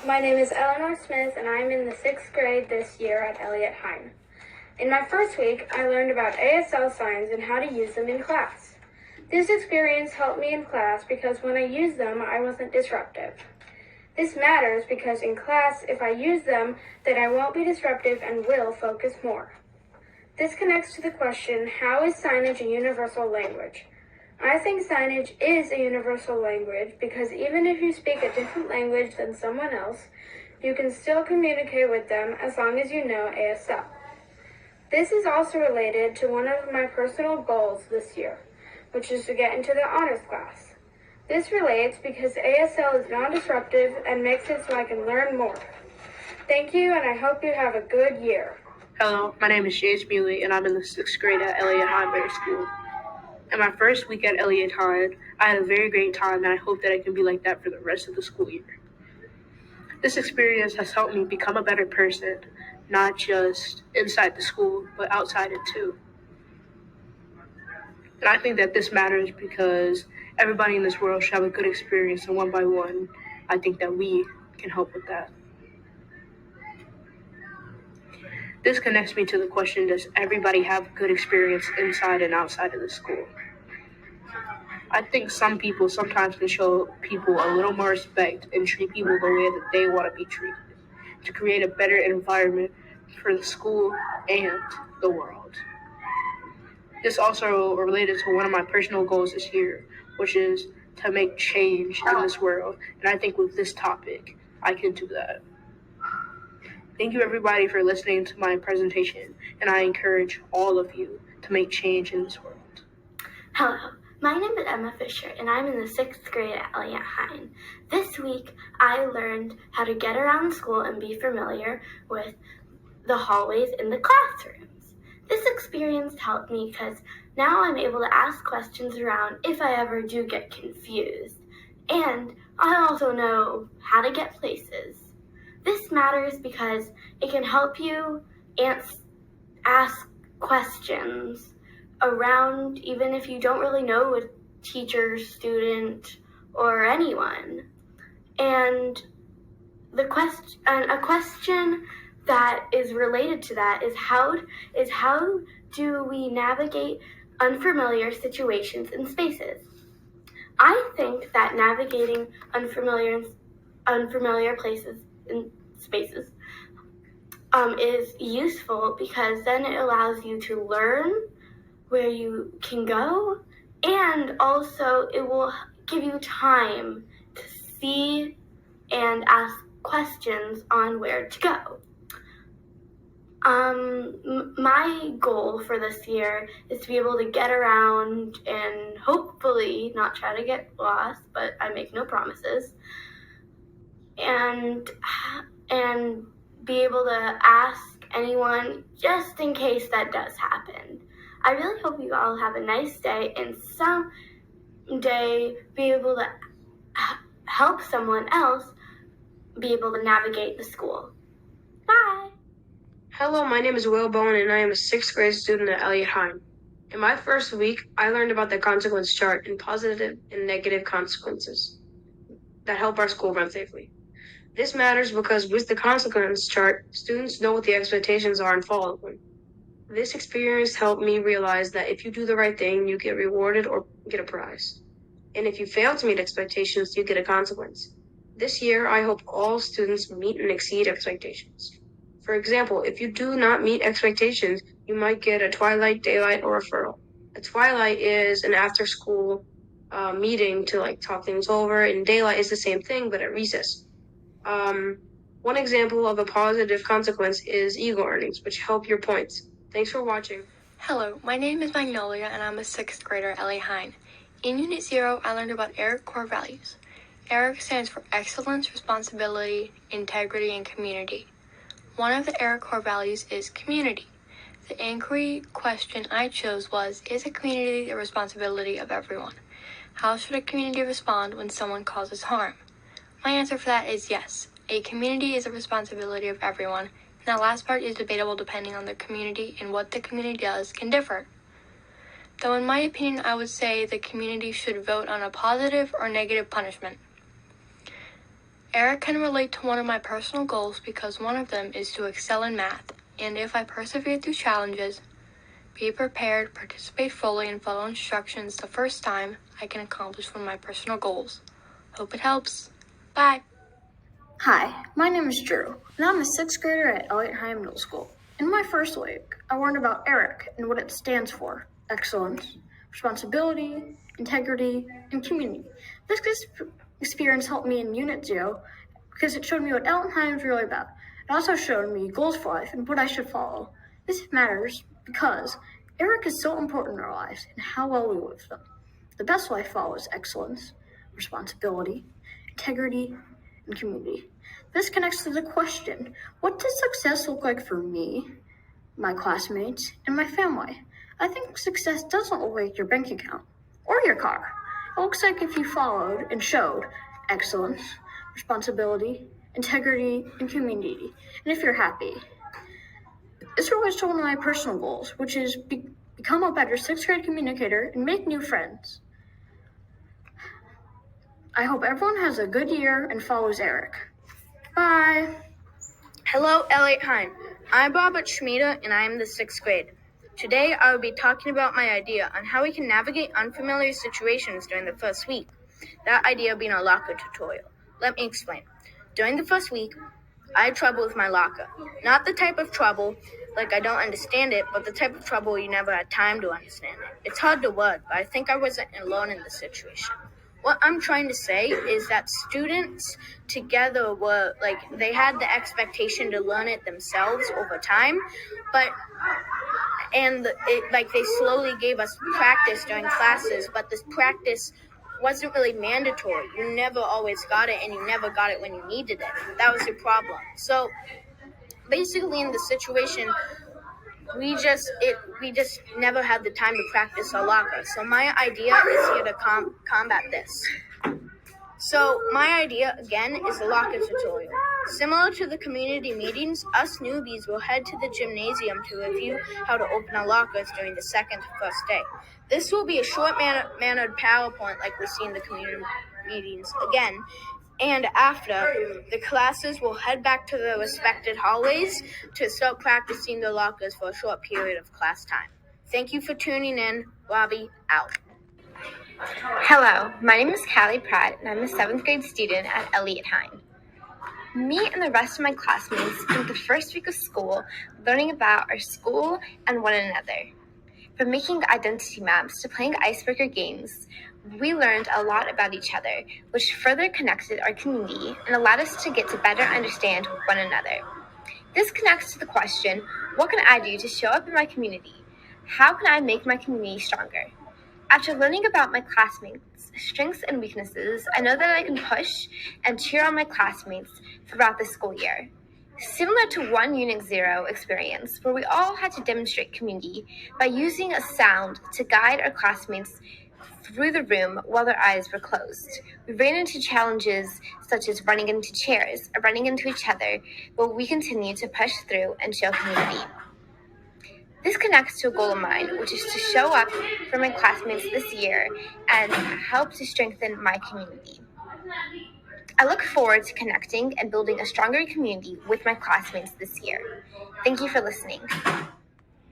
my name is Eleanor Smith, and I'm in the 6th grade this year at Eliot Hine. In my first week, I learned about ASL signs and how to use them in class. This experience helped me in class because when I used them, I wasn't disruptive. This matters because in class, if I use them, then I won't be disruptive and will focus more. This connects to the question, how is signage a universal language? I think signage is a universal language because even if you speak a different language than someone else, you can still communicate with them as long as you know ASL. This is also related to one of my personal goals this year, which is to get into the honors class. This relates because ASL is non-disruptive and makes it so I can learn more. Thank you, and I hope you have a good year. Hello, my name is James Muley, and I'm in the 6th grade at Eliot Hine School. In my first week at Eliot Hine, I had a very great time, and I hope that I can be like that for the rest of the school year. This experience has helped me become a better person, not just inside the school, but outside it too. And I think that this matters because everybody in this world should have a good experience, and one by one, I think that we can help with that. This connects me to the question, does everybody have good experience inside and outside of the school? I think some people sometimes can show people a little more respect and treat people the way that they want to be treated to create a better environment for the school and the world. This also related to one of my personal goals this year, which is to make change in this world. And I think with this topic, I can do that. Thank you everybody for listening to my presentation, and I encourage all of you to make change in this world. Hello, my name is Emma Fisher, and I'm in the 6th grade at Eliot Hine. This week, I learned how to get around school and be familiar with the hallways in the classrooms. This experience helped me because now I'm able to ask questions around if I ever do get confused. And I also know how to get places. This matters because it can help you ask questions around even if you don't really know a teacher, student, or anyone. And a question that is related to that is how do we navigate unfamiliar situations and spaces? I think that navigating unfamiliar places and spaces is useful because then it allows you to learn where you can go, and also it will give you time to see and ask questions on where to go. My goal for this year is to be able to get around and hopefully not try to get lost, but I make no promises, and be able to ask anyone just in case that does happen. I really hope you all have a nice day and someday be able to help someone else be able to navigate the school. Bye! Hello, my name is Will Bowen, and I am a 6th grade student at Eliot Hine. In my first week, I learned about the consequence chart and positive and negative consequences that help our school run safely. This matters because with the consequence chart, students know what the expectations are and follow them. This experience helped me realize that if you do the right thing, you get rewarded or get a prize. And if you fail to meet expectations, you get a consequence. This year, I hope all students meet and exceed expectations. For example, if you do not meet expectations, you might get a twilight, daylight, or referral. A twilight is an after-school meeting to talk things over, and daylight is the same thing, but at recess. One example of a positive consequence is ego earnings, which help your points. Thanks for watching. Hello, my name is Magnolia, and I'm a 6th grader at Eliot Hine. In Unit 0, I learned about ERIC core values. ERIC stands for Excellence, Responsibility, Integrity, and Community. One of the ERIC core values is community. The inquiry question I chose was, is a community the responsibility of everyone? How should a community respond when someone causes harm? My answer for that is yes. A community is a responsibility of everyone, and that last part is debatable depending on the community, and what the community does can differ. Though in my opinion, I would say the community should vote on a positive or negative punishment. Eric can relate to one of my personal goals because one of them is to excel in math, and if I persevere through challenges, be prepared, participate fully, and follow instructions the first time, I can accomplish one of my personal goals. Hope it helps. Bye. Hi, my name is Drew, and I'm a sixth grader at Eliot Hine Middle School. In my first week, I learned about ERIC and what it stands for: excellence, responsibility, integrity, and community. This experience helped me in Unit 0 because it showed me what Eliot Hine is really about. It also showed me goals for life and what I should follow. This matters because ERIC is so important in our lives and how well we live them. The best life follows excellence, responsibility, integrity, and community. This connects to the question, what does success look like for me, my classmates, and my family? I think success doesn't look like your bank account or your car. It looks like if you followed and showed excellence, responsibility, integrity, and community, and if you're happy. This relates to one of my personal goals, which is become a better sixth grade communicator and make new friends. I hope everyone has a good year and follows Eric. Bye. Hello, Eliot Hine. I'm Robert Schmida, and I am the sixth grade. Today, I will be talking about my idea on how we can navigate unfamiliar situations during the first week. That idea being a locker tutorial. Let me explain. During the first week, I had trouble with my locker. Not the type of trouble like I don't understand it, but the type of trouble you never had time to understand it. It's hard to word, but I think I wasn't alone in the situation. What I'm trying to say is that students together were, they had the expectation to learn it themselves over time, they slowly gave us practice during classes, but this practice wasn't really mandatory. You never always got it, and you never got it when you needed it. That was the problem. So basically in the situation, we just never had the time to practice our locker. So my idea is here to combat this. So my idea, again, is a locker tutorial. Similar to the community meetings, us newbies will head to the gymnasium to review how to open our lockers during the second to first day. This will be a short-mannered PowerPoint like we see in the community meetings again. And after, the classes will head back to their respected hallways to start practicing their lockers for a short period of class time. Thank you for tuning in. Robbie, out. Hello, my name is Callie Pratt, and I'm a 7th grade student at Eliot Hine. Me and the rest of my classmates spent the first week of school learning about our school and one another. From making identity maps to playing icebreaker games, we learned a lot about each other, which further connected our community and allowed us to get to better understand one another. This connects to the question, what can I do to show up in my community? How can I make my community stronger? After learning about my classmates' strengths and weaknesses, I know that I can push and cheer on my classmates throughout the school year. Similar to one Unit 0 experience where we all had to demonstrate community by using a sound to guide our classmates through the room while their eyes were closed. We ran into challenges such as running into chairs or running into each other, but we continued to push through and show community. This connects to a goal of mine, which is to show up for my classmates this year and help to strengthen my community. I look forward to connecting and building a stronger community with my classmates this year. Thank you for listening.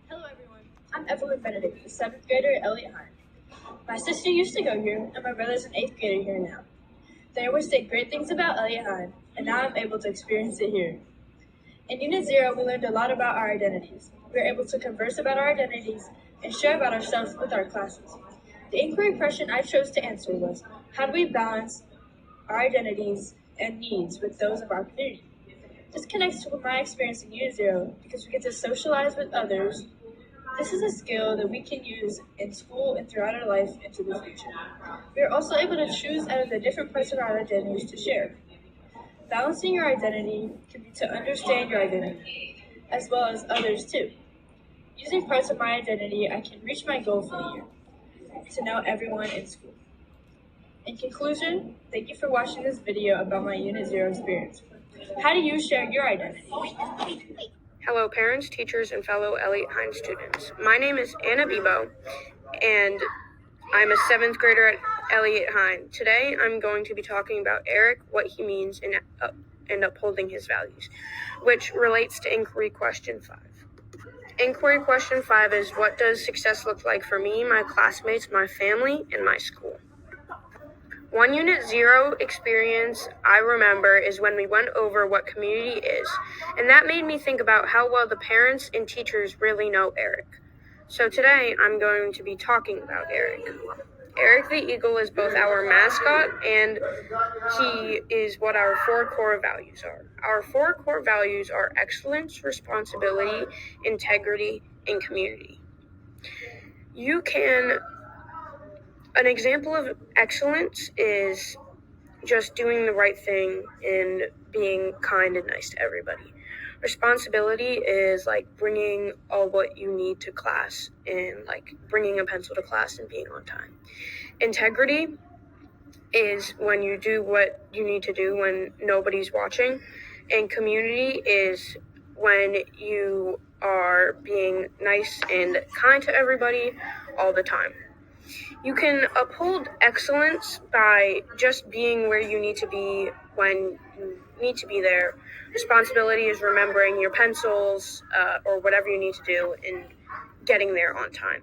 Hello everyone, I'm Evelyn Benedict, the 7th grader at Eliot Hine. My sister used to go here, and my brother's an 8th grader here now. They always say great things about Eliot Hine, and now I'm able to experience it here. In Unit 0, we learned a lot about our identities. We were able to converse about our identities and share about ourselves with our classes. The inquiry question I chose to answer was, how do we balance our identities and needs with those of our community? This connects to my experience in Unit 0 because we get to socialize with others. This is a skill that we can use in school and throughout our life into the future. We are also able to choose out of the different parts of our identities to share. Balancing your identity can be to understand your identity, as well as others too. Using parts of my identity, I can reach my goal for the year, to know everyone in school. In conclusion, thank you for watching this video about my Unit 0 experience. How do you share your identity? Hello, parents, teachers, and fellow Eliot Hine students. My name is Anna Bebo, and I'm a 7th grader at Eliot Hine. Today I'm going to be talking about Eric, what he means, and upholding his values, which relates to inquiry question 5. Inquiry question 5 is, what does success look like for me, my classmates, my family, and my school? 1 Unit 0 experience I remember is when we went over what community is, and that made me think about how well the parents and teachers really know Eric. So today I'm going to be talking about Eric. Eric the Eagle is both our mascot and he is what our 4 core values are. Our 4 core values are excellence, responsibility, integrity, and community. An example of excellence is just doing the right thing and being kind and nice to everybody. Responsibility is like bringing all what you need to class and like bringing a pencil to class and being on time. Integrity is when you do what you need to do when nobody's watching. And community is when you are being nice and kind to everybody all the time. You can uphold excellence by just being where you need to be when you need to be there. Responsibility is remembering your pencils or whatever you need to do and getting there on time.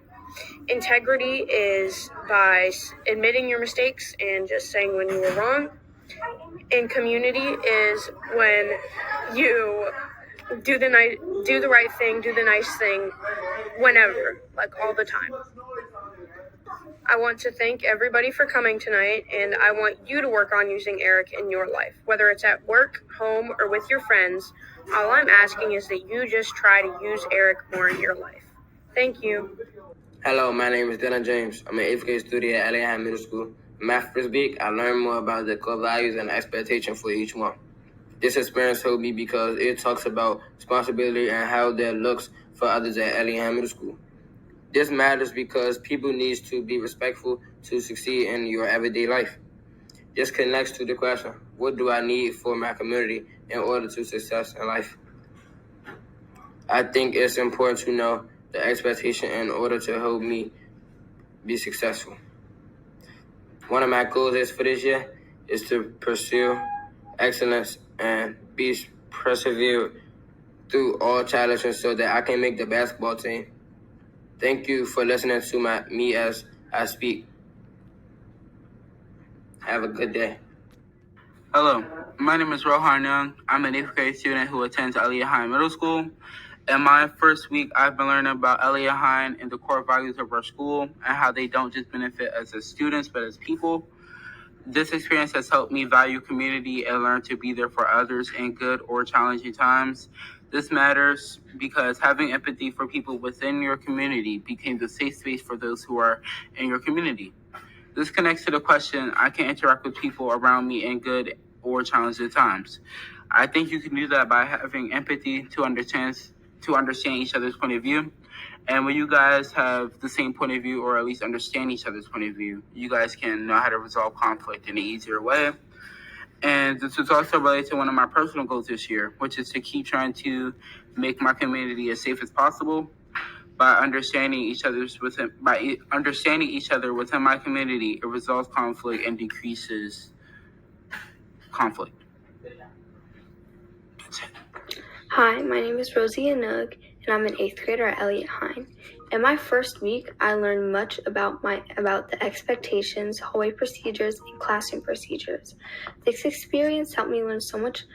Integrity is by admitting your mistakes and just saying when you were wrong. And community is when you do the right thing, do the nice thing whenever, like all the time. I want to thank everybody for coming tonight, and I want you to work on using Eric in your life, whether it's at work, home, or with your friends. All I'm asking is that you just try to use Eric more in your life. Thank you. Hello, my name is Dylan James. I'm an 8th grade student at Eliot Hine Middle School. In my first week, I learned more about the core values and expectation for each one. This experience helped me because it talks about responsibility and how that looks for others at Eliot Hine Middle School. This matters because people need to be respectful to succeed in your everyday life. This connects to the question, what do I need for my community in order to success in life? I think it's important to know the expectation in order to help me be successful. One of my goals for this year is to pursue excellence and be persevered through all challenges so that I can make the basketball team. Thank you for listening to me as I speak. Have a good day. Hello, my name is Rohan Young. I'm an 8th grade student who attends Eliot Hine Middle School. In my first week, I've been learning about Eliot Hine and the core values of our school and how they don't just benefit us as students, but as people. This experience has helped me value community and learn to be there for others in good or challenging times. This matters because having empathy for people within your community became the safe space for those who are in your community. This connects to the question, I can interact with people around me in good or challenging times. I think you can do that by having empathy to understand each other's point of view. And when you guys have the same point of view, or at least understand each other's point of view, you guys can know how to resolve conflict in an easier way. And this is also related to one of my personal goals this year, which is to keep trying to make my community as safe as possible by understanding each other within my community. It resolves conflict and decreases conflict. Hi, my name is Rosie Anug, and I'm an 8th grader at Eliot Hine. In my first week, I learned much about the expectations, hallway procedures, and classroom procedures. This experience helped me learn so much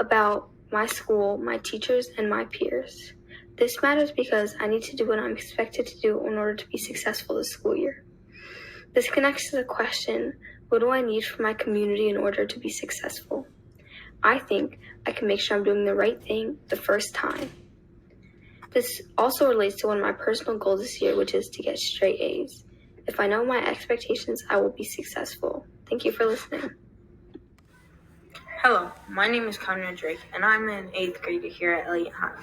about my school, my teachers, and my peers. This matters because I need to do what I'm expected to do in order to be successful this school year. This connects to the question, what do I need for my community in order to be successful? I think I can make sure I'm doing the right thing the first time. This also relates to one of my personal goals this year, which is to get straight A's. If I know my expectations, I will be successful. Thank you for listening. Hello, my name is Conrad Drake, and I'm an 8th grader here at Eliot Hine.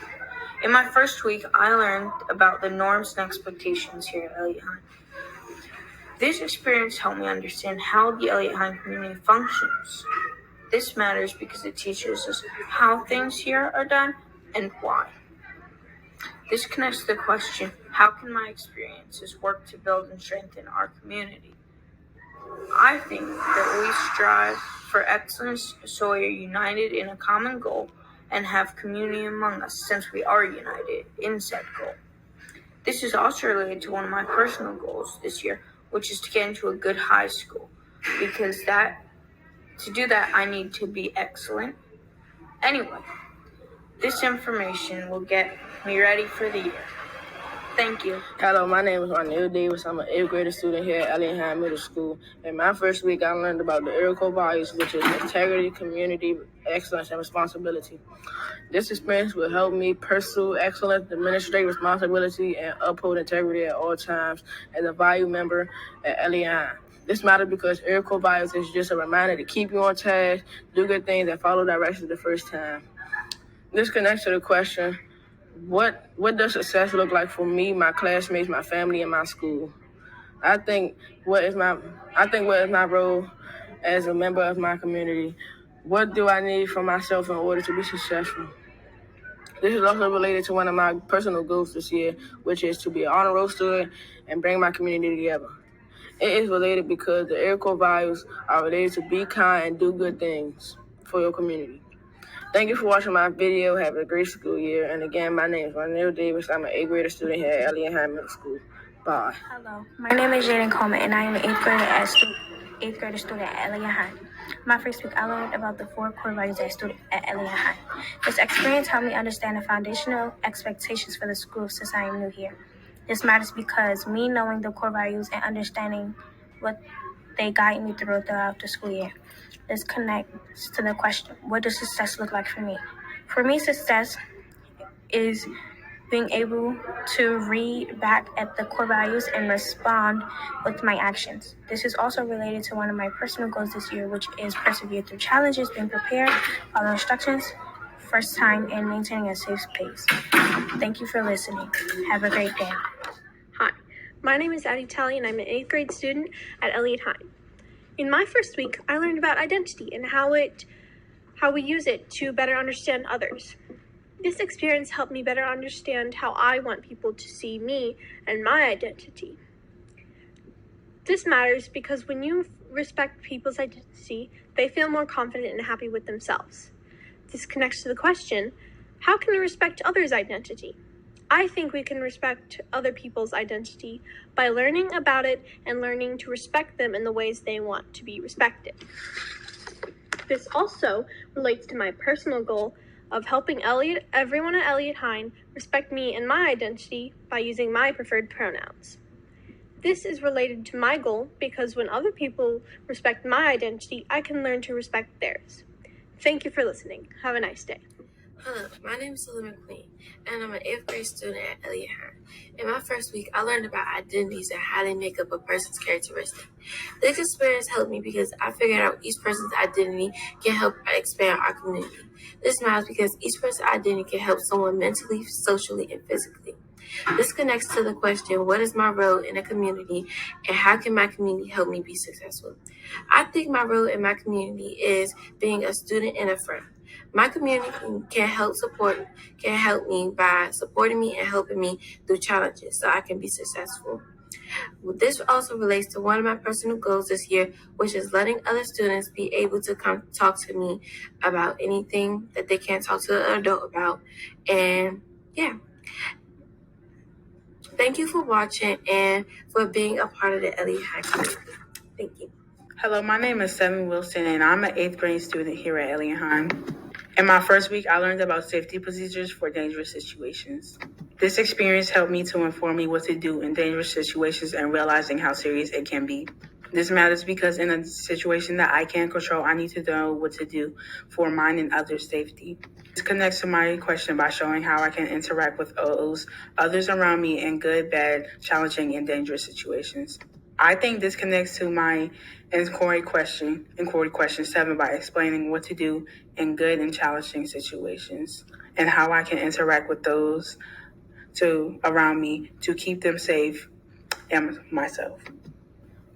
In my first week, I learned about the norms and expectations here at Eliot Hine. This experience helped me understand how the Eliot Hine community functions. This matters because it teaches us how things here are done and why. This connects to the question, how can my experiences work to build and strengthen our community? I think that we strive for excellence so we are united in a common goal and have community among us since we are united in said goal. This is also related to one of my personal goals this year, which is to get into a good high school, because to do that I need to be excellent. Anyway, this information will get me ready for the year. Thank you. Hello, my name is Ronell Davis. I'm an 8th grade student here at Eliot Hine Middle School. In my first week, I learned about the core values, which is integrity, community, excellence, and responsibility. This experience will help me pursue excellence, administrate responsibility, and uphold integrity at all times as a value member at Eliot Hine. This matters because core values is just a reminder to keep you on task, do good things, and follow directions the first time. This connects to the question, what does success look like for me, my classmates, my family, and my school? I think what is my role as a member of my community? What do I need from myself in order to be successful? This is also related to one of my personal goals this year, which is to be an honor roll student and bring my community together. It is related because the core values are related to be kind and do good things for your community. Thank you for watching my video. Have a great school year. And again, my name is Ronell Davis. I'm an 8th grade student here at Eliot Hine Middle School. Bye. Hello, my name is Jaden Coleman, and I am an 8th grader student at Eliot Hine. My first week, I learned about the 4 core values at Eliot Hine. This experience helped me understand the foundational expectations for the school since I am new here. This matters because me knowing the core values and understanding what they guide me throughout the school year. This connects to the question, what does success look like for me? For me, success is being able to read back at the core values and respond with my actions. This is also related to one of my personal goals this year, which is persevere through challenges, being prepared, follow instructions, first time, and maintaining a safe space. Thank you for listening. Have a great day. Hi, my name is Addie Talley, and I'm an 8th grade student at Eliot Hine. In my first week, I learned about identity and how we use it to better understand others. This experience helped me better understand how I want people to see me and my identity. This matters because when you respect people's identity, they feel more confident and happy with themselves. This connects to the question, how can we respect others' identity? I think we can respect other people's identity by learning about it and learning to respect them in the ways they want to be respected. This also relates to my personal goal of helping everyone at Eliot Hine respect me and my identity by using my preferred pronouns. This is related to my goal because when other people respect my identity, I can learn to respect theirs. Thank you for listening. Have a nice day. Hello, my name is Lily McQueen, and I'm an 8th grade student at Eliot Hine. In my first week, I learned about identities and how they make up a person's characteristic. This experience helped me because I figured out each person's identity can help expand our community. This matters because each person's identity can help someone mentally, socially, and physically. This connects to the question, what is my role in a community and how can my community help me be successful? I think my role in my community is being a student and a friend. My community can help me by supporting me and helping me through challenges so I can be successful. This also relates to one of my personal goals this year, which is letting other students be able to come talk to me about anything that they can't talk to an adult about. And yeah. Thank you for watching and for being a part of the Eliot Hine community. Thank you. Hello, my name is Seven Wilson, and I'm an 8th grade student here at Eliot Hine. In my first week, I learned about safety procedures for dangerous situations. This experience helped me to inform me what to do in dangerous situations and realizing how serious it can be. This matters because in a situation that I can't control, I need to know what to do for mine and others' safety. This connects to my question by showing how I can interact with others around me in good, bad, challenging, and dangerous situations. I think this connects to my inquiry question 7 by explaining what to do in good and challenging situations and how I can interact with those around me to keep them safe and myself.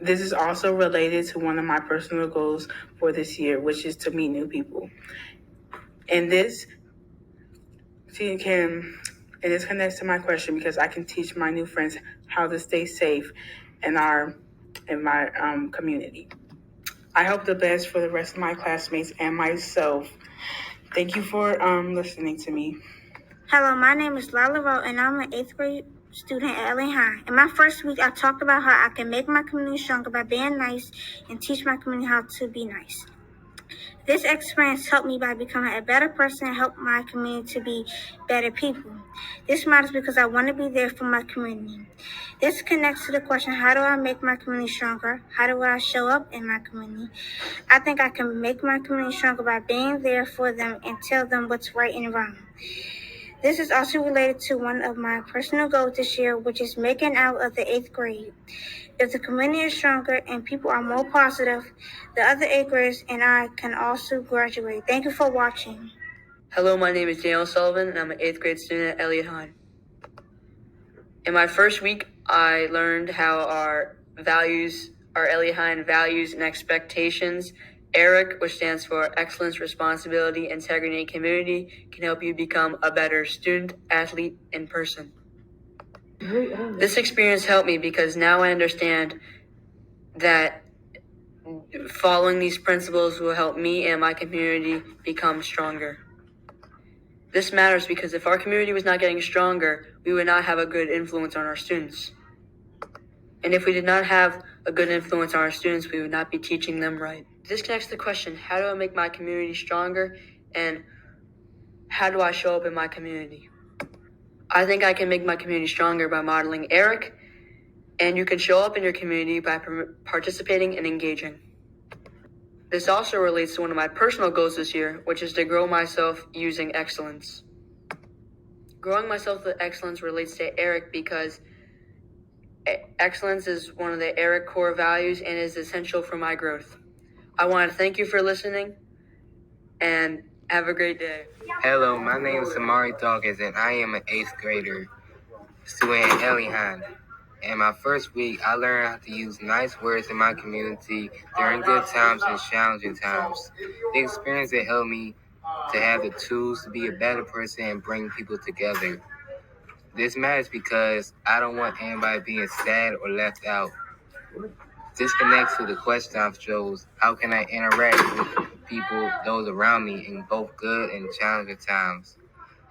This is also related to one of my personal goals for this year, which is to meet new people. And this connects to my question because I can teach my new friends how to stay safe in our in my community. I hope the best for the rest of my classmates and myself. Thank you for listening to me. Hello, my name is Lala Rowe, and I'm an 8th grade student at Eliot Hine. In my first week, I talked about how I can make my community stronger by being nice and teach my community how to be nice. This experience helped me by becoming a better person and help my community to be better people. This matters because I want to be there for my community. This connects to the question, how do I make my community stronger? How do I show up in my community? I think I can make my community stronger by being there for them and tell them what's right and wrong. This is also related to one of my personal goals this year, which is making out of the 8th grade. If the community is stronger and people are more positive, the other 8th graders and I can also graduate. Thank you for watching. Hello, my name is Daniel Sullivan, and I'm an 8th grade student at Eliot Hine. In my first week, I learned how our Eliot Hine values and expectations, ERIC, which stands for Excellence, Responsibility, Integrity, and Community, can help you become a better student, athlete, and person. This experience helped me because now I understand that following these principles will help me and my community become stronger. This matters because if our community was not getting stronger, we would not have a good influence on our students. And if we did not have a good influence on our students, we would not be teaching them right. This connects to the question, how do I make my community stronger and how do I show up in my community? I think I can make my community stronger by modeling ERIC, and you can show up in your community by participating and engaging. This also relates to one of my personal goals this year, which is to grow myself using excellence. Growing myself with excellence relates to ERIC because excellence is one of the ERIC core values and is essential for my growth. I want to thank you for listening and have a great day. Hello, my name is Amari Dawkins, and I am an 8th grader student at Eliot Hine. In my first week, I learned how to use nice words in my community during good times and challenging times. The experience that helped me to have the tools to be a better person and bring people together. This matters because I don't want anybody being sad or left out. This connects to the question I've chose, how can I interact with people, those around me, in both good and challenging times?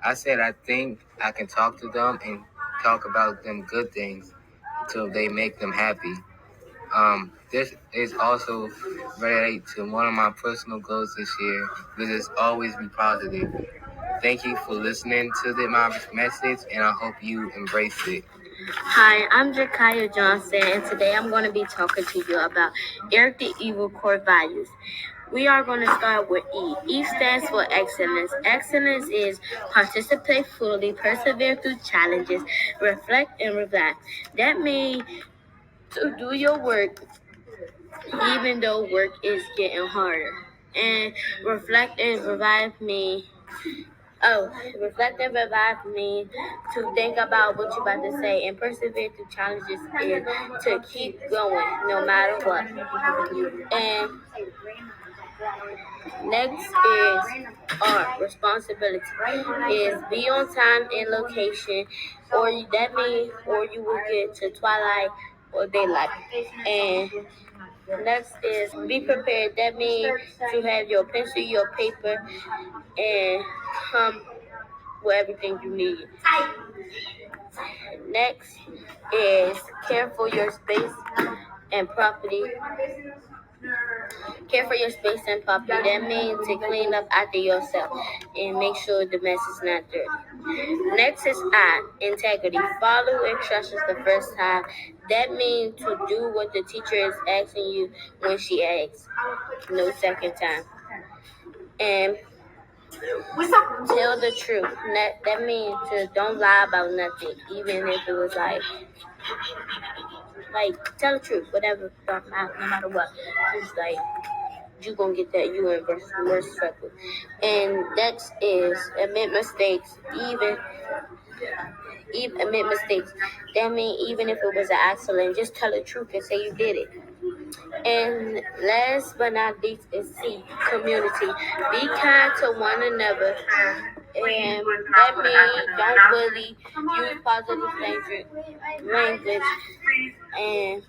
I said I think I can talk to them and talk about them good things until they make them happy. This is also related to one of my personal goals this year, which is always be positive. Thank you for listening to my message, and I hope you embrace it. Hi, I'm Jakaya Johnson, and today I'm going to be talking to you about Eric the Evil core values. We are going to start with E. E stands for excellence. Excellence is participate fully, persevere through challenges, reflect and revive. That means to do your work even though work is getting harder. And reflect and revive me. Reflect and revive me to think about what you're about to say and persevere through challenges is to keep going no matter what. And next is our responsibility is be on time and location, that means or you will get to twilight or daylight. And next is be prepared. That means to have your pencil, your paper, and come with everything you need. Next is care for your space and property. Care for your space and property. That means to clean up after yourself and make sure the mess is not dirty. Next is I, integrity. Follow instructions the first time. That means to do what the teacher is asking you when she asks. No second time. And tell the truth. That means to don't lie about nothing, even if it was like tell the truth, whatever, no matter what. Just like you gonna get that you in worst trouble. And next is admit mistakes, even admit mistakes. That means even if it was an accident, just tell the truth and say you did it. And last but not least is C, community. Be kind to one another And that means don't bully, use positive language, and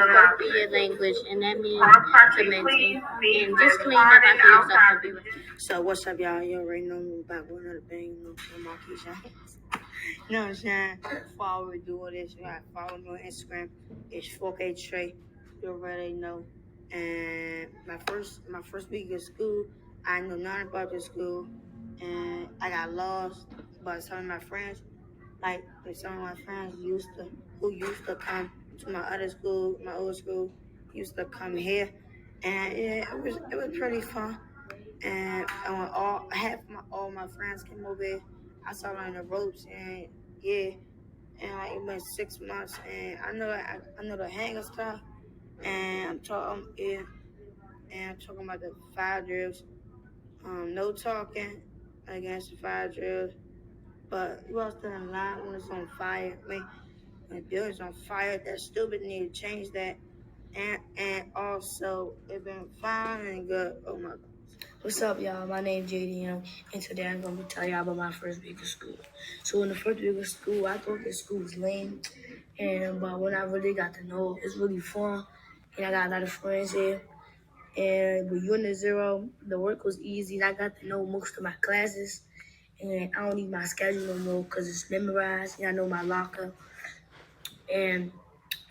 appropriate language. And that means commenting. And just clean up after yourself and be respectful. So what's up, y'all? You already know me back with another bang. No Marquis Giants. You know what I'm saying? While we're doing this, you gotta follow me on Instagram. It's 4K Trey. You already know. And my first week of school, I know nothing about the school, and I got lost. But some of my friends, some of my friends who used to come to my other school, my old school, used to come here, and yeah, it was pretty fun. And when all my friends came over here, I saw on the ropes, and yeah, and like it been 6 months, and I know the hang of stuff, and I'm talking about the fire drills. No talking against the fire drills, but you all still in line when it's on fire. When the building's on fire, that stupid need to change that. And also, it's been fine and good. Oh my God. What's up, y'all? My name's JD Young, and today I'm going to tell y'all about my first week of school. So in the first week of school, I thought this school was lame, but when I really got to know it, it's really fun, and I got a lot of friends here. And with Unit Zero, the work was easy, and I got to know most of my classes, and I don't need my schedule no more because it's memorized, and I know my locker. And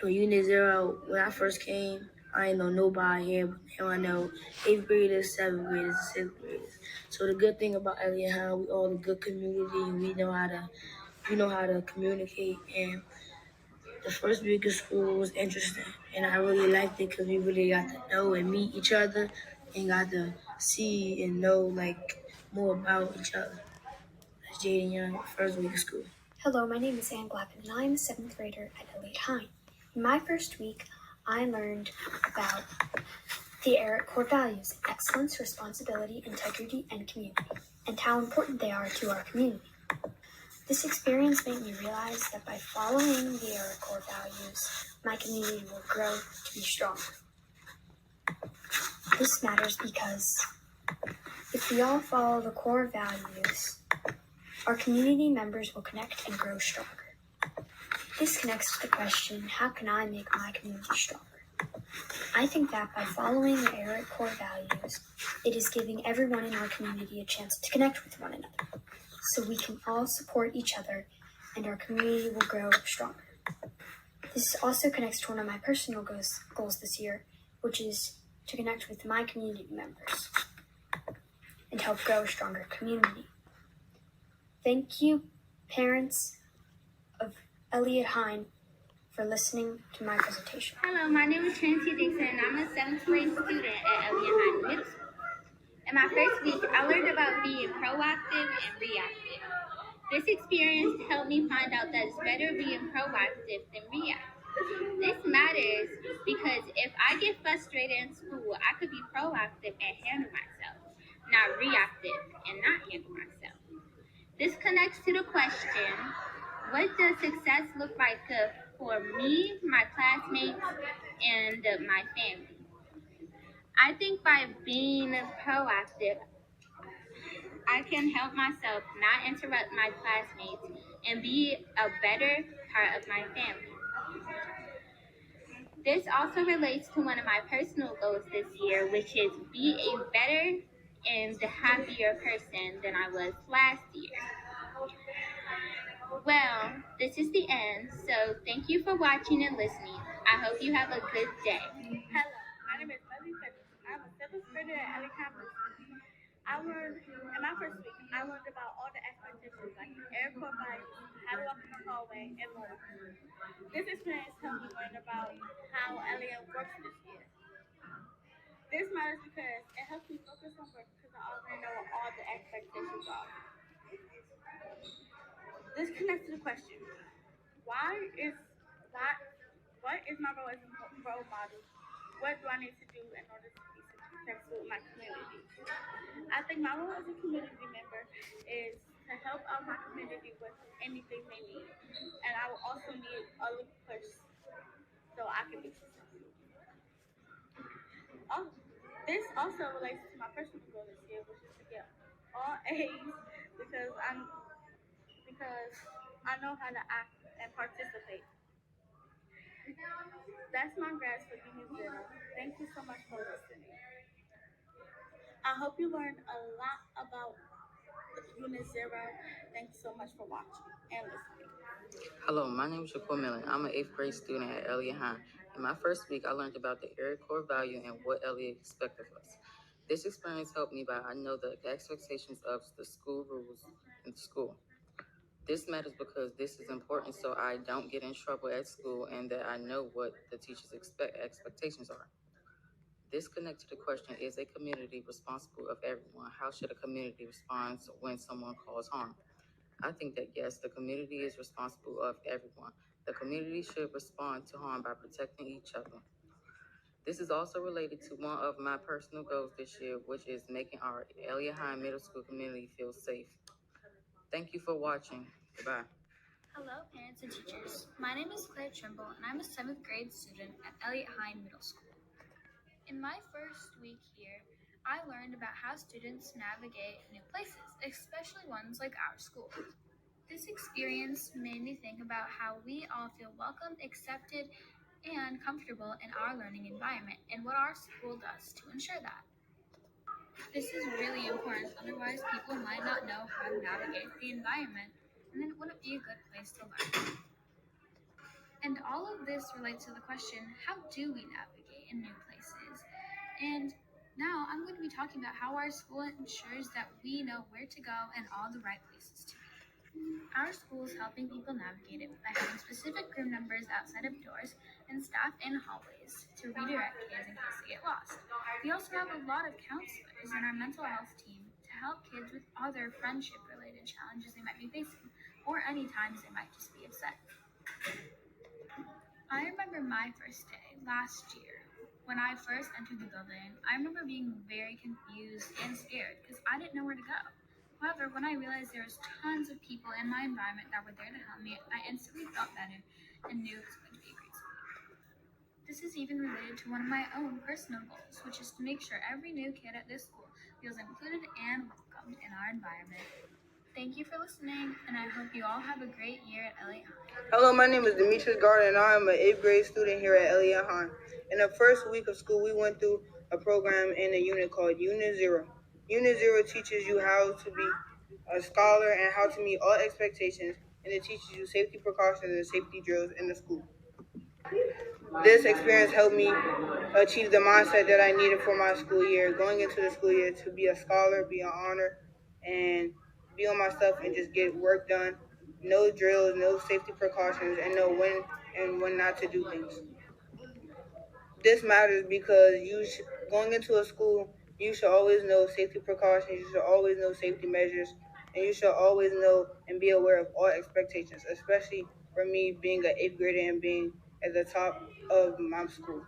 with Unit Zero, when I first came, I ain't know nobody here, but now I know 8th graders, 7th graders, and 6th graders. So the good thing about Eliot Hine, we all a good community, and we know how to communicate. And the first week of school was interesting, and I really liked it because we really got to know and meet each other, and got to see and know more about each other. That's Jaden Young, first week of school. Hello, my name is Ann Blackman, and I am a 7th grader at Eliot Hine. In my first week, I learned about the ERIC core values: excellence, responsibility, integrity, and community, and how important they are to our community. This experience made me realize that by following the ERIC core values, my community will grow to be stronger. This matters because if we all follow the core values, our community members will connect and grow stronger. This connects to the question, how can I make my community stronger? I think that by following the ERIC core values, it is giving everyone in our community a chance to connect with one another, so we can all support each other and our community will grow stronger. This also connects to one of my personal goals this year, which is to connect with my community members and help grow a stronger community. Thank you, parents of Eliot Hine, for listening to my presentation. Hello, my name is Trinity Dixon, and I'm a 7th grade student at Eliot Hine Middle School. In my first week, I learned about being proactive and reactive. This experience helped me find out that it's better being proactive than reactive. This matters because if I get frustrated in school, I could be proactive and handle myself, not reactive and not handle myself. This connects to the question, what does success look like for me, my classmates, and my family? I think by being proactive, I can help myself not interrupt my classmates and be a better part of my family. This also relates to one of my personal goals this year, which is be a better and happier person than I was last year. Well, this is the end, so thank you for watching and listening. I hope you have a good day. Hello, my name is Leslie Phillips. I'm a 7th grader at Eliot Hine. In my first week, I learned about all the expectations like air core values, how to walk in the hallway, and more. This experience helped me learn about how Eliot works this year. This matters because it helps me focus on work because I already know what all the expectations are. This connects to the question, what is my role as a role model? What do I need to do in order to be successful in my community? I think my role as a community member is to help out my community with anything they need. And I will also need a little push so I can be successful. This also relates to my personal goal this year, which is to get all A's because I know how to act and participate. That's my grasp for Unit Zero. Thank you so much for listening. I hope you learned a lot about Unit Zero. Thank you so much for watching and listening. Hello, my name is Shakur Millen. I'm an 8th grade student at Eliot Hine. In my first week, I learned about the area core value and what Eliot expected of us. This experience helped me by I know the expectations of the school rules in school. This matters because this is important so I don't get in trouble at school and that I know what the teachers' expectations are. This connects to the question, is a community responsible of everyone? How should a community respond when someone calls harm? I think that yes, the community is responsible of everyone. The community should respond to harm by protecting each other. This is also related to one of my personal goals this year, which is making our Eliot Hine Middle School community feel safe. Thank you for watching. Goodbye. Hello, parents and teachers. My name is Claire Trimble, and I'm a 7th grade student at Eliot Hine Middle School. In my first week here, I learned about how students navigate new places, especially ones like our school. This experience made me think about how we all feel welcomed, accepted, and comfortable in our learning environment, and what our school does to ensure that. This is really important, otherwise people might not know how to navigate the environment, and then it wouldn't be a good place to learn. And all of this relates to the question, how do we navigate in new places? And now I'm going to be talking about how our school ensures that we know where to go and all the right places to be. Our school is helping people navigate it by having specific room numbers outside of doors and staff in hallways to redirect kids in case they get lost. We also have a lot of counselors in our mental health team to help kids with other friendship-related challenges they might be facing, or any times they might just be upset. I remember my first day last year. When I first entered the building, I remember being very confused and scared because I didn't know where to go. However, when I realized there was tons of people in my environment that were there to help me, I instantly felt better and knew it was going to be a great school. This is even related to one of my own personal goals, which is to make sure every new kid at this school feels included and welcomed in our environment. Thank you for listening, and I hope you all have a great year at Eliot Hine. Hello, my name is Demetrius Gardner, and I am an 8th grade student here at Eliot Hine. In the first week of school, we went through a program in a unit called Unit Zero. Unit Zero teaches you how to be a scholar and how to meet all expectations, and it teaches you safety precautions and safety drills in the school. This experience helped me achieve the mindset that I needed for my school year, going into the school year to be a scholar, be an honor, and be on my stuff and just get work done. No drills, no safety precautions, and know when and when not to do things. This matters because going into a school, you should always know safety precautions, you should always know safety measures, and you should always know and be aware of all expectations, especially for me being an 8th grader and being at the top of my school.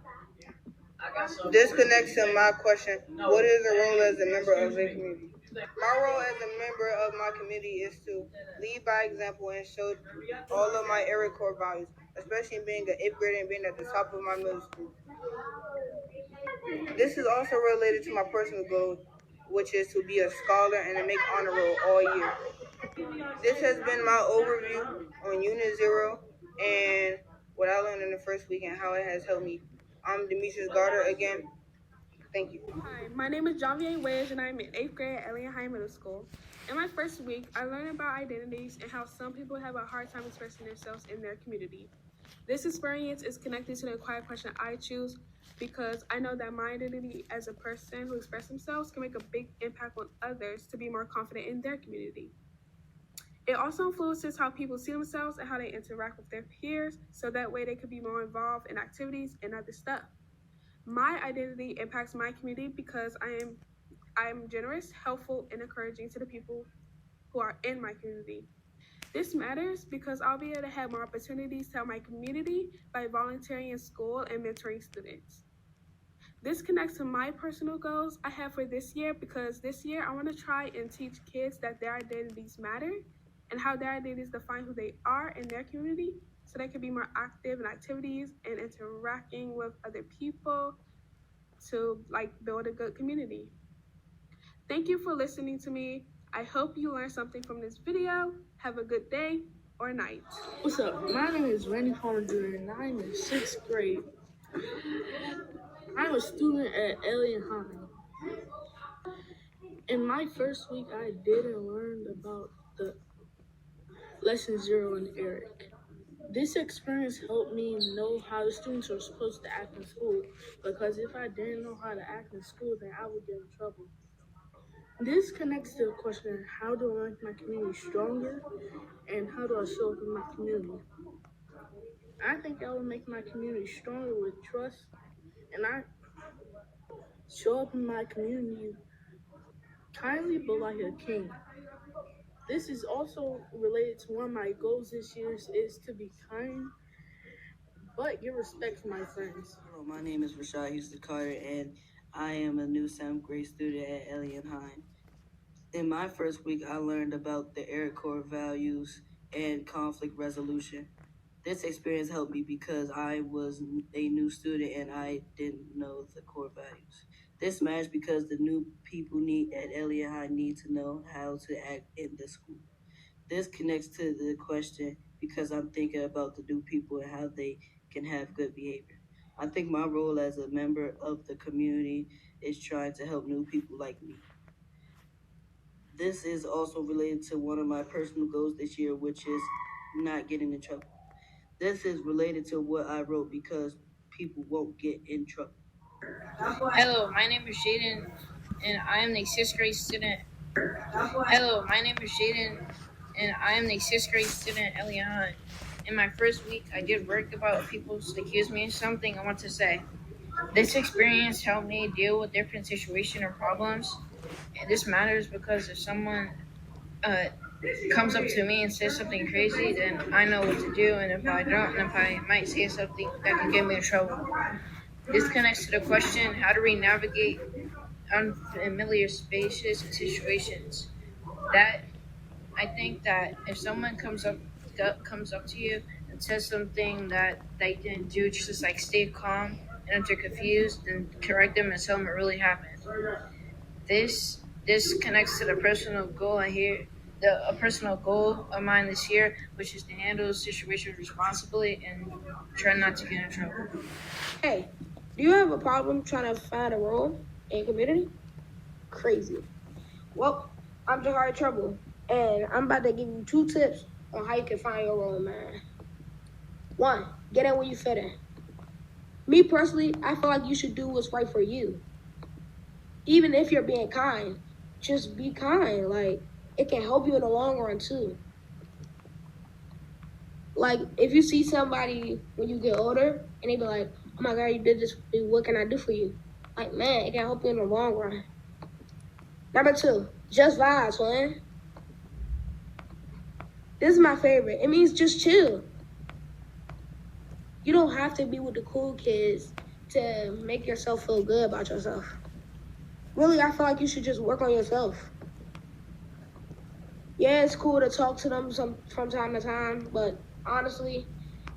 This connects to my question, what is your role as a member of a community? My role as a member of my community is to lead by example and show all of my area core values, especially being an 8th grader and being at the top of my middle school. This is also related to my personal goal, which is to be a scholar and to make honor roll all year. This has been my overview on Unit Zero and what I learned in the first week and how it has helped me. I'm Demetrius Gardner again. Thank you. Hi, my name is Javier Wedge, and I'm in 8th grade at Eliot Hine Middle School. In my first week, I learned about identities and how some people have a hard time expressing themselves in their community. This experience is connected to the quiet question I choose because I know that my identity as a person who expresses themselves can make a big impact on others to be more confident in their community. It also influences how people see themselves and how they interact with their peers, so that way they could be more involved in activities and other stuff. My identity impacts my community because I am generous, helpful, and encouraging to the people who are in my community. This matters because I'll be able to have more opportunities to help my community by volunteering in school and mentoring students. This connects to my personal goals I have for this year because this year I want to try and teach kids that their identities matter and how their identities define who they are in their community so they can be more active in activities and interacting with other people to build a good community. Thank you for listening to me. I hope you learned something from this video. Have a good day or night. What's up? My name is Randy Palmer Jr. and I'm in 6th grade. I'm a student at Eliot Hine. In my first week, I didn't learn about the lesson 0 in Eric. This experience helped me know how the students are supposed to act in school, because if I didn't know how to act in school, then I would get in trouble. This connects to the question, how do I make my community stronger and how do I show up in my community? I think I would make my community stronger with trust, and I show up in my community kindly but like a king. This is also related to one of my goals this year is to be kind, but give respect to my friends. Hello, my name is Rashad Houston Carter, and I am a new 7th grade student at Eliot Hine. In my first week, I learned about the Eric core values and conflict resolution. This experience helped me because I was a new student and I didn't know the core values. This matters because the new people at Eliot Hine need to know how to act in the school. This connects to the question because I'm thinking about the new people and how they can have good behavior. I think my role as a member of the community is trying to help new people like me. This is also related to one of my personal goals this year, which is not getting in trouble. This is related to what I wrote because people won't get in trouble. Hello, my name is Jaden, and I am the 6th grade student. Hello, my name is Jaden, and I am the 6th grade student at Eliot Hine. In my first week, I did work about people accuse me of something I want to say. This experience helped me deal with different situations or problems, and this matters because if someone comes up to me and says something crazy, then I know what to do, and if I don't, then I might say something that can get me in trouble. This connects to the question, how do we navigate unfamiliar spaces and situations? That I think that if someone comes up to you and says something that they didn't do, just like stay calm, and if they're confused, then correct them and tell them it really happened. This connects to the personal goal a personal goal of mine this year, which is to handle situations responsibly and try not to get in trouble. Hey, do you have a problem trying to find a role in community? Crazy. Well, I'm Jahari Trouble, and I'm about to give you 2 tips on how you can find your role, man. 1, get in where you fit in. Me personally, I feel like you should do what's right for you. Even if you're being kind, just be kind. Like, it can help you in the long run too. Like, if you see somebody when you get older and they be like, oh my God, you did this for me, what can I do for you? Like, man, it can help you in the long run. Number 2, just vibes, man. This is my favorite. It means just chill. You don't have to be with the cool kids to make yourself feel good about yourself. Really, I feel like you should just work on yourself. Yeah, it's cool to talk to them from time to time, but honestly,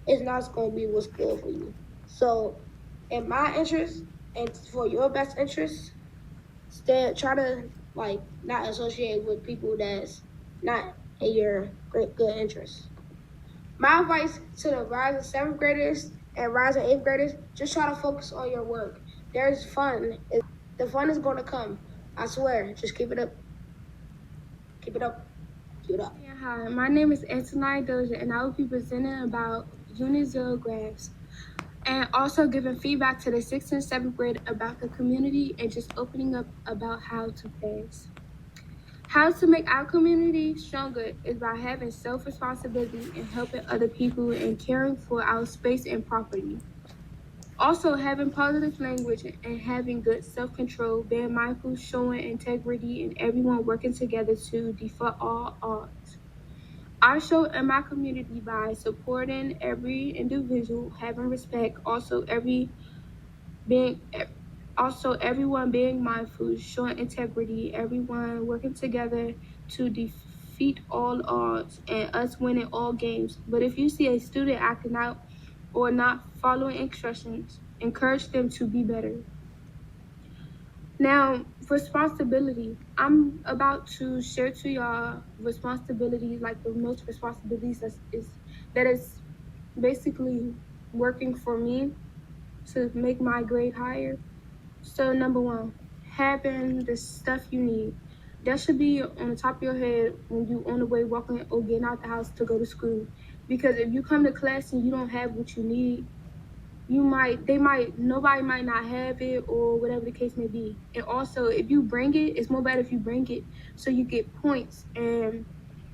it's not going to be what's good for you. So, in my interest and for your best interest, try to not associate with people that's not in your good interest. My advice to the rising 7th graders and rising 8th graders, just try to focus on your work. There's fun. The fun is going to come. I swear. Just keep it up. Keep it up. Keep it up. Hi, my name is Antonine Doja, and I will be presenting about Unit 0 graphs and also giving feedback to the 6th and 7th grade about the community and just opening up about how to pass. How to make our community stronger is by having self-responsibility and helping other people and caring for our space and property. Also, having positive language and having good self-control, being mindful, showing integrity, and everyone working together to defeat all odds. I show in my community by supporting every individual, having respect, everyone being mindful, showing integrity, everyone working together to defeat all odds, and us winning all games. But if you see a student acting out or not following instructions, encourage them to be better. Now, responsibility. I'm about to share to y'all responsibility, like the most responsibilities that is basically working for me to make my grade higher. So number one, having the stuff you need. That should be on the top of your head when you on the way walking or getting out the house to go to school. Because if you come to class and you don't have what you need, nobody might not have it or whatever the case may be. And also, if you bring it, it's more better if you bring it so you get points and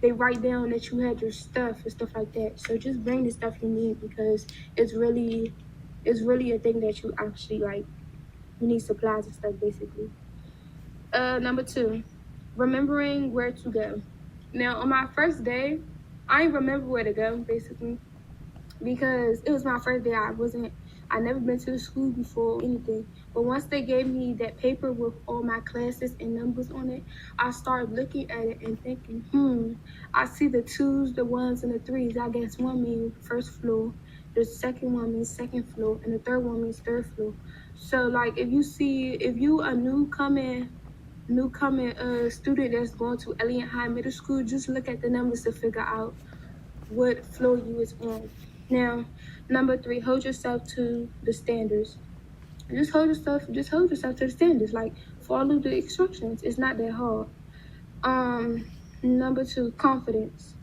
they write down that you had your stuff and stuff like that. So just bring the stuff you need because it's really a thing that you actually like. You need supplies and stuff basically. Number two, remembering where to go. Now on my first day, I didn't remember where to go basically because it was my first day. I never been to the school before or anything. But once they gave me that paper with all my classes and numbers on it, I started looking at it and thinking, I see the twos, the ones, and the threes. I guess one means first floor, the second one means second floor, and the third one means third floor. So like if you a newcoming student that's going to Eliot Hine Middle School, just look at the numbers to figure out what floor you is on. Now, number three, hold yourself to the standards. Just hold yourself to the standards. Like follow the instructions. It's not that hard. Number two, confidence.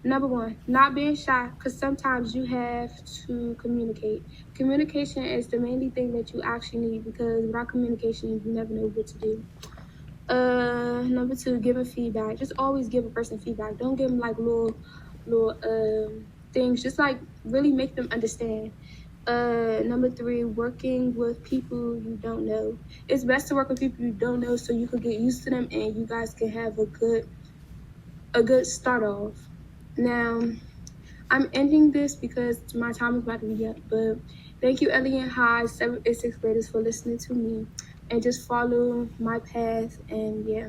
Number one, not being shy, because sometimes you have to communicate. Communication is the mainly thing that you actually need because without communication, you never know what to do. Number two, giving feedback. Just always give a person feedback. Don't give them like little things. Just like really make them understand. Number three, working with people you don't know. It's best to work with people you don't know so you can get used to them and you guys can have a good start off. Now, I'm ending this because my time is about to be up, but thank you, Eliot Hine, 7th and 6th graders, for listening to me and just follow my path. And yeah.